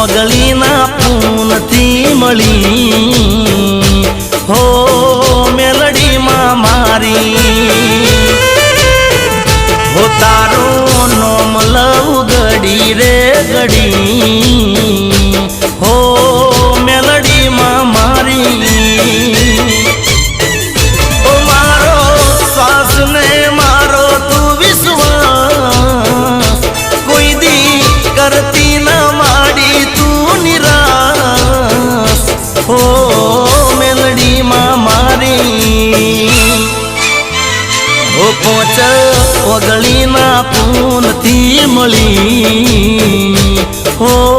ઓગળીના પૂનથી મળી હો મેલડીમાં મારી હો તારું નોમ લવ ગડી રે ગડી હો મેલડીમાં મારી ઓ મારો શ્વાસ ને મારો તું વિશ્વાસ કોઈ દી કરતી ના માડી તું નિરાશ હો મેલડીમાં મારી ઓ પોચ ઓગળીના પૂનથી મળી હો